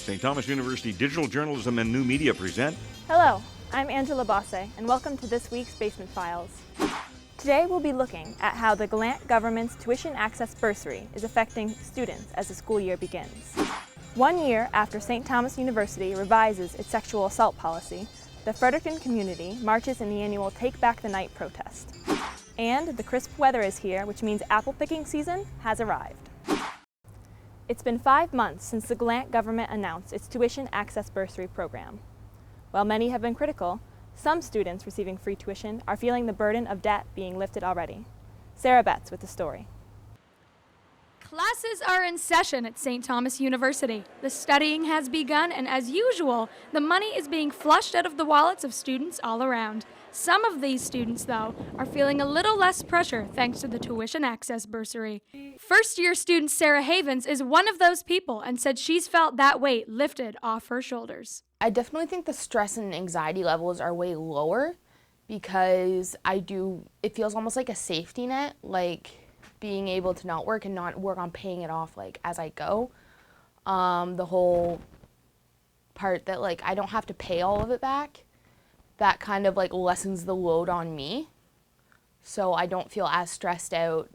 St. Thomas University Digital Journalism and New Media present. Hello, I'm Angela Bosse, and welcome to this week's Basement Files. Today we'll be looking at how the Gallant government's tuition access bursary is affecting students as the school year begins. 1 year after St. Thomas University revises its sexual assault policy, the Fredericton community marches in the annual Take Back the Night protest. And the crisp weather is here, which means apple picking season has arrived. It's been 5 months since the Gallant government announced its tuition access bursary program. While many have been critical, some students receiving free tuition are feeling the burden of debt being lifted already. Sarah Betts with the story. Classes are in session at St. Thomas University. The studying has begun, and as usual, the money is being flushed out of the wallets of students all around. Some of these students, though, are feeling a little less pressure thanks to the tuition access bursary. First-year student Sarah Havens is one of those people and said she's felt that weight lifted off her shoulders. I definitely think the stress and anxiety levels are way lower because it feels almost like a safety net, like being able to not work and not work on paying it off like as I go. The whole part that like I don't have to pay all of it back, that kind of like lessens the load on me, so I don't feel as stressed out.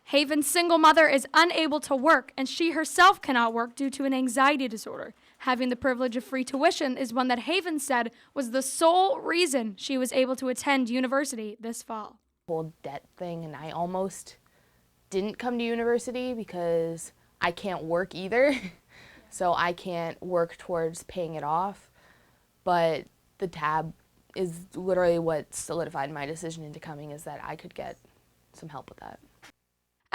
Haven's single mother is unable to work, and she herself cannot work due to an anxiety disorder. Having the privilege of free tuition is one that Haven said was the sole reason she was able to attend university this fall. Whole debt thing, and I almost didn't come to university because I can't work either, so I can't work towards paying it off, but the tab is literally what solidified my decision into coming, is that I could get some help with that.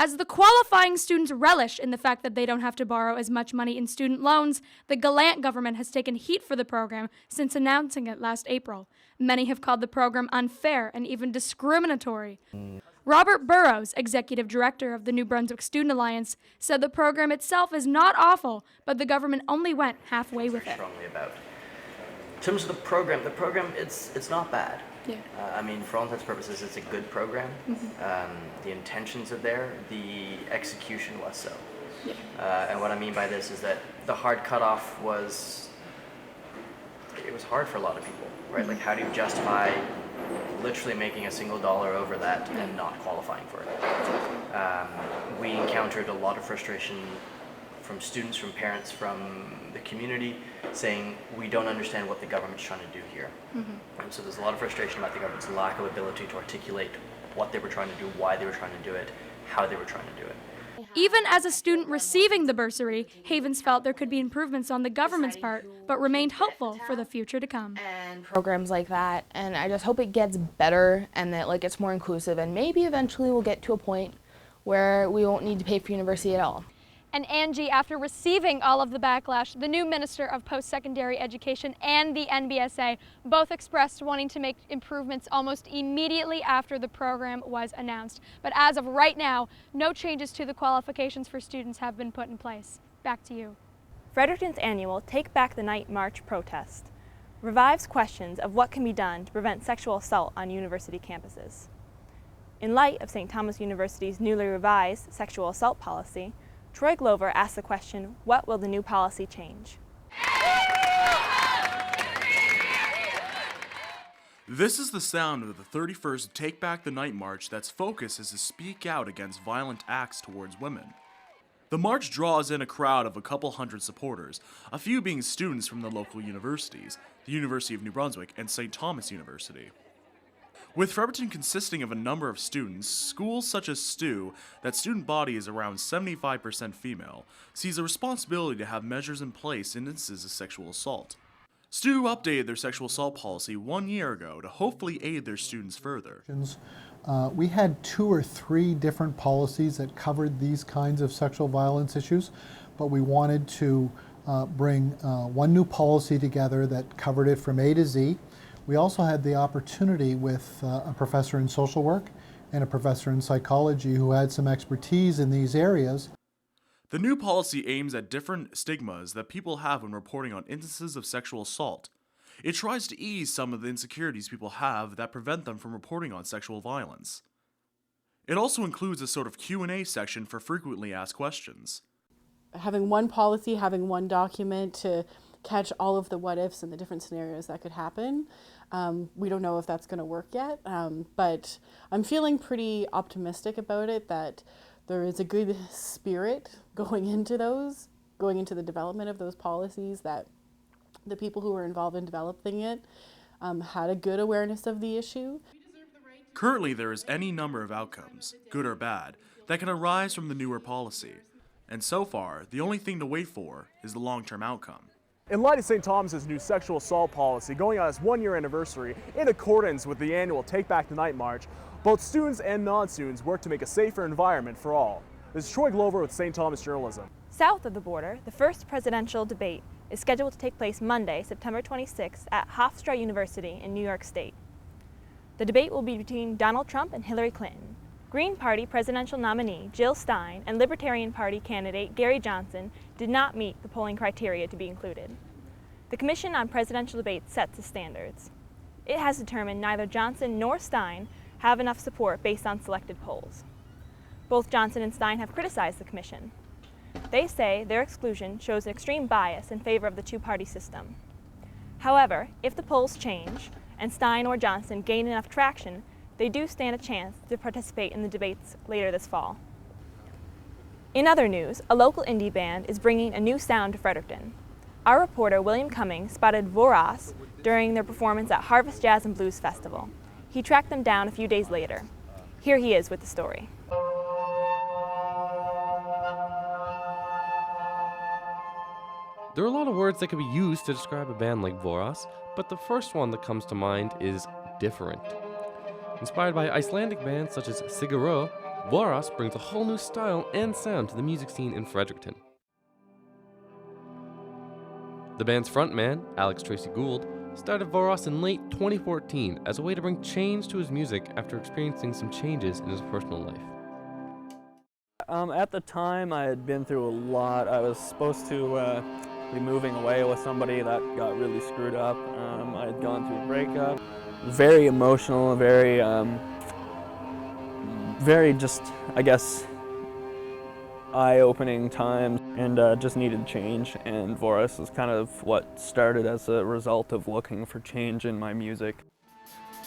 As the qualifying students relish in the fact that they don't have to borrow as much money in student loans, the Gallant government has taken heat for the program since announcing it last April. Many have called the program unfair and even discriminatory. Robert Burroughs, executive director of the New Brunswick Student Alliance, said the program itself is not awful, but the government only went halfway with it. Strongly about. In terms of the program, it's not bad. Yeah. I mean, for all intents and purposes, it's a good program. The intentions are there, the execution was so. Yeah. And what I mean by this is that the hard cutoff it was hard for a lot of people, right? Like, how do you justify literally making a single dollar over that and not qualifying for it? We encountered a lot of frustration from students, from parents, from the community, saying we don't understand what the government's trying to do here. And so there's a lot of frustration about the government's lack of ability to articulate what they were trying to do, why they were trying to do it, how they were trying to do it. Even as a student receiving the bursary, Havens felt there could be improvements on the government's part, but remained hopeful for the future to come. And programs like that, and I just hope it gets better and that like it's more inclusive, and maybe eventually we'll get to a point where we won't need to pay for university at all. And Angie, after receiving all of the backlash, the new Minister of Post-Secondary Education and the NBSA both expressed wanting to make improvements almost immediately after the program was announced. But as of right now, no changes to the qualifications for students have been put in place. Back to you. Fredericton's annual Take Back the Night March protest revives questions of what can be done to prevent sexual assault on university campuses. In light of St. Thomas University's newly revised sexual assault policy, Troy Glover asked the question, what will the new policy change? This is the sound of the 31st Take Back the Night March that's focus is to speak out against violent acts towards women. The march draws in a crowd of a couple hundred supporters, a few being students from the local universities, the University of New Brunswick and St. Thomas University. With Fredericton consisting of a number of students, schools such as STU, that student body is around 75% female, sees a responsibility to have measures in place in instances of sexual assault. STU updated their sexual assault policy 1 year ago to hopefully aid their students further. We had 2 or 3 different policies that covered these kinds of sexual violence issues, but we wanted to bring one new policy together that covered it from A to Z. We also had the opportunity with a professor in social work and a professor in psychology who had some expertise in these areas. The new policy aims at different stigmas that people have when reporting on instances of sexual assault. It tries to ease some of the insecurities people have that prevent them from reporting on sexual violence. It also includes a sort of Q&A section for frequently asked questions. having one policy, having one document to catch all of the what ifs and the different scenarios that could happen. We don't know if that's going to work yet, but I'm feeling pretty optimistic about it, that there is a good spirit going into the development of those policies, that the people who were involved in developing it had a good awareness of the issue. Currently, there is any number of outcomes, good or bad, that can arise from the newer policy. And so far, the only thing to wait for is the long-term outcome. In light of St. Thomas's new sexual assault policy going on its one-year anniversary, in accordance with the annual Take Back the Night March, both students and non-students work to make a safer environment for all. This is Troy Glover with St. Thomas Journalism. South of the border, the first presidential debate is scheduled to take place Monday, September 26th at Hofstra University in New York State. The debate will be between Donald Trump and Hillary Clinton. Green Party presidential nominee Jill Stein and Libertarian Party candidate Gary Johnson did not meet the polling criteria to be included. The Commission on Presidential Debates sets the standards. It has determined neither Johnson nor Stein have enough support based on selected polls. Both Johnson and Stein have criticized the Commission. They say their exclusion shows an extreme bias in favor of the two-party system. However, if the polls change and Stein or Johnson gain enough traction, they do stand a chance to participate in the debates later this fall. In other news, a local indie band is bringing a new sound to Fredericton. Our reporter William Cummings spotted Burroughs during their performance at Harvest Jazz and Blues Festival. He tracked them down a few days later. Here he is with the story. There are a lot of words that could be used to describe a band like Burroughs, but the first one that comes to mind is different. Inspired by Icelandic bands such as Sigur Rós, Burroughs brings a whole new style and sound to the music scene in Fredericton. The band's frontman, Alex Tracy Gould, started Burroughs in late 2014 as a way to bring change to his music after experiencing some changes in his personal life. At the time, I had been through a lot. I was supposed to be moving away with somebody that got really screwed up. I had gone through a breakup. Very emotional, very just, I guess, eye-opening time, and just needed change. And Burroughs is kind of what started as a result of looking for change in my music.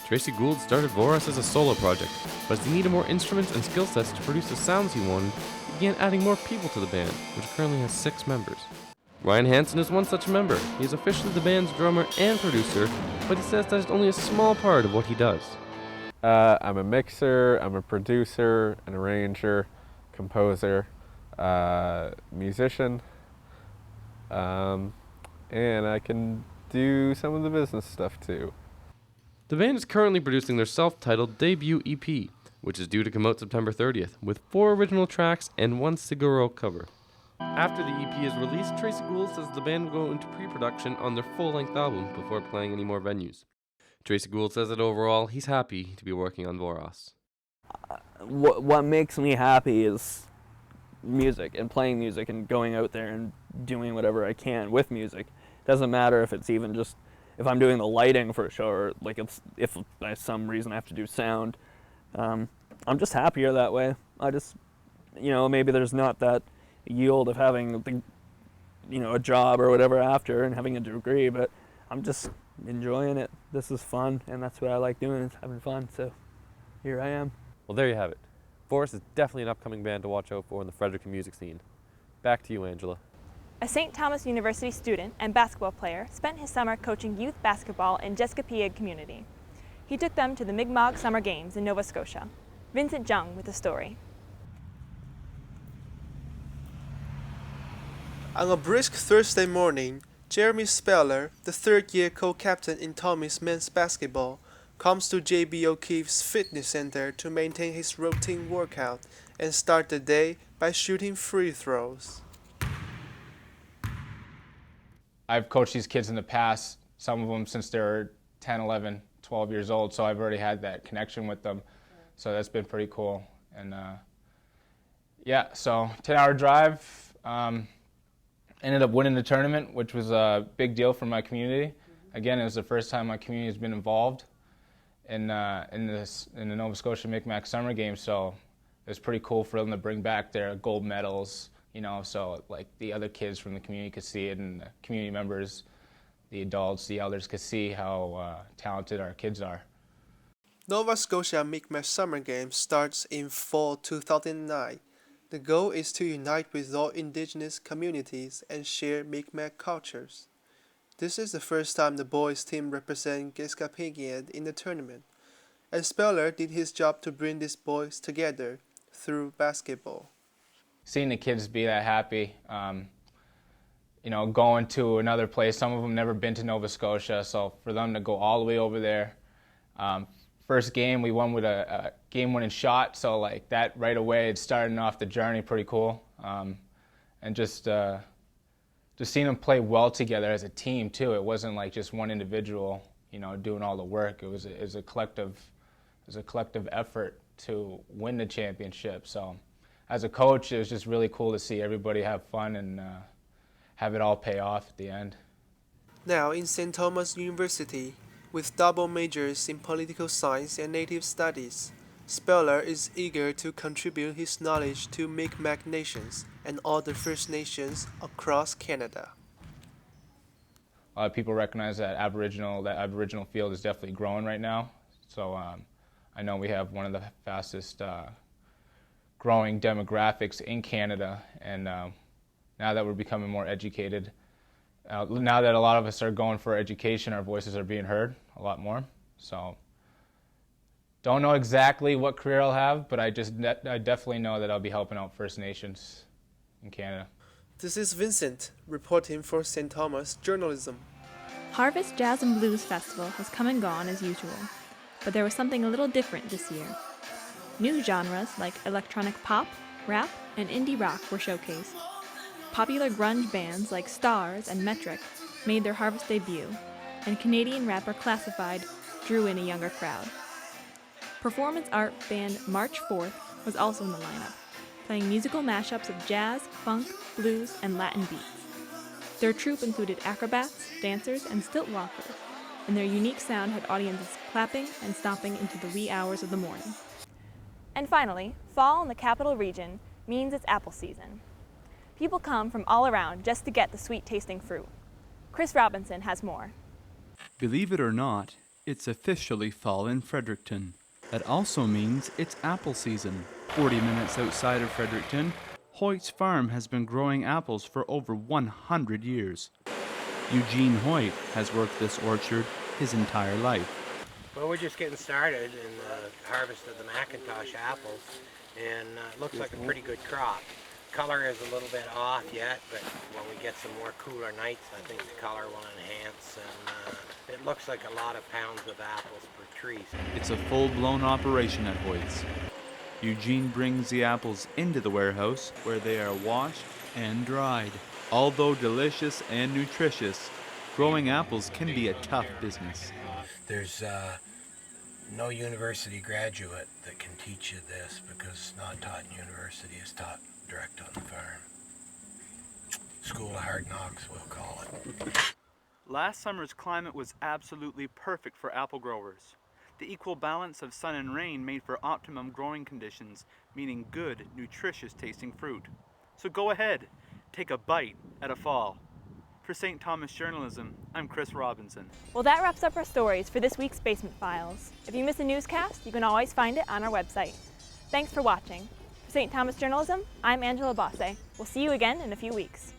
Tracy Gould started Burroughs as a solo project, but as he needed more instruments and skill sets to produce the sounds he wanted, he began adding more people to the band, which currently has 6 members. Ryan Hanson is one such member. He is officially the band's drummer and producer, but he says that is only a small part of what he does. I'm a mixer, I'm a producer, an arranger, composer, musician, and I can do some of the business stuff too. The band is currently producing their self-titled debut EP, which is due to come out September 30th, with 4 original tracks and 1 Sigur Rós cover. After the EP is released, Tracy Gould says the band will go into pre-production on their full-length album before playing any more venues. Tracy Gould says that overall, he's happy to be working on Burroughs. What makes me happy is music and playing music and going out there and doing whatever I can with music. Doesn't matter if it's even just if I'm doing the lighting for a show, or like if by some reason I have to do sound. I'm just happier that way. I just, maybe there's not that yield of having a job or whatever after and having a degree, but I'm just enjoying it. This is fun, and that's what I like doing, is having fun, so here I am. Well, there you have it. Burroughs is definitely an upcoming band to watch out for in the Fredericton music scene. Back to you, Angela. A St. Thomas University student and basketball player spent his summer coaching youth basketball in Jessica community. He took them to the Mi'kmaq Summer Games in Nova Scotia. Vincent Jung with the story. On a brisk Thursday morning, Jeremy Speller, the third-year co-captain in Tommy's men's basketball, comes to J.B. O'Keefe's fitness center to maintain his routine workout and start the day by shooting free throws. I've coached these kids in the past, some of them since they're 10, 11, 12 years old, so I've already had that connection with them. So that's been pretty cool. And so 10-hour drive. Ended up winning the tournament, which was a big deal for my community. Again, it was the first time my community has been involved in the Nova Scotia Mi'kmaq Summer Games, so it was pretty cool for them to bring back their gold medals, you know, so like the other kids from the community could see it, and the community members, the adults, the elders could see how talented our kids are. Nova Scotia Mi'kmaq Summer Games starts in fall 2009. The goal is to unite with all Indigenous communities and share Mi'kmaq cultures. This is the first time the boys team represent Qiskapigyan in the tournament, and Speller did his job to bring these boys together through basketball. Seeing the kids be that happy, you know, going to another place, some of them never been to Nova Scotia, so for them to go all the way over there. First game, we won with a game-winning shot, so like that right away, it's starting off the journey pretty cool. And just seeing them play well together as a team too. It wasn't like just one individual, you know, doing all the work. It was a collective effort to win the championship. So as a coach, it was just really cool to see everybody have fun and have it all pay off at the end. Now in St. Thomas University, with double majors in political science and native studies, Speller is eager to contribute his knowledge to Mi'kmaq nations and all the First Nations across Canada. A lot of people recognize that Aboriginal field is definitely growing right now. So I know we have one of the fastest growing demographics in Canada, and now that we're becoming more educated, now that a lot of us are going for education, our voices are being heard a lot more. So don't know exactly what career I'll have, but I definitely know that I'll be helping out First Nations in Canada. This is Vincent, reporting for St. Thomas Journalism. Harvest Jazz and Blues Festival has come and gone as usual, but there was something a little different this year. New genres like electronic pop, rap, and indie rock were showcased. Popular grunge bands like Stars and Metric made their Harvest debut, and Canadian rapper Classified drew in a younger crowd. Performance art band March 4th was also in the lineup, playing musical mashups of jazz, funk, blues, and Latin beats. Their troupe included acrobats, dancers, and stilt walkers, and their unique sound had audiences clapping and stomping into the wee hours of the morning. And finally, fall in the Capital Region means it's apple season. People come from all around just to get the sweet-tasting fruit. Chris Robinson has more. Believe it or not, it's officially fall in Fredericton. That also means it's apple season. 40 minutes outside of Fredericton, Hoyt's farm has been growing apples for over 100 years. Eugene Hoyt has worked this orchard his entire life. Well, we're just getting started in the harvest of the McIntosh apples, and it looks like a pretty good crop. Color is a little bit off yet, but when we get some more cooler nights, I think the color will enhance, and it looks like a lot of pounds of apples per tree. It's a full-blown operation at Hoyt's. Eugene brings the apples into the warehouse where they are washed and dried. Although delicious and nutritious, growing apples can be a tough business. There's no university graduate that can teach you this because it's not taught in university, it's taught direct on the farm. School of Hard Knocks, we'll call it. Last summer's climate was absolutely perfect for apple growers. The equal balance of sun and rain made for optimum growing conditions, meaning good, nutritious tasting fruit. So go ahead, take a bite at a fall. For St. Thomas Journalism, I'm Chris Robinson. Well, that wraps up our stories for this week's Basement Files. If you miss a newscast, you can always find it on our website. Thanks for watching. For St. Thomas Journalism, I'm Angela Bosse. We'll see you again in a few weeks.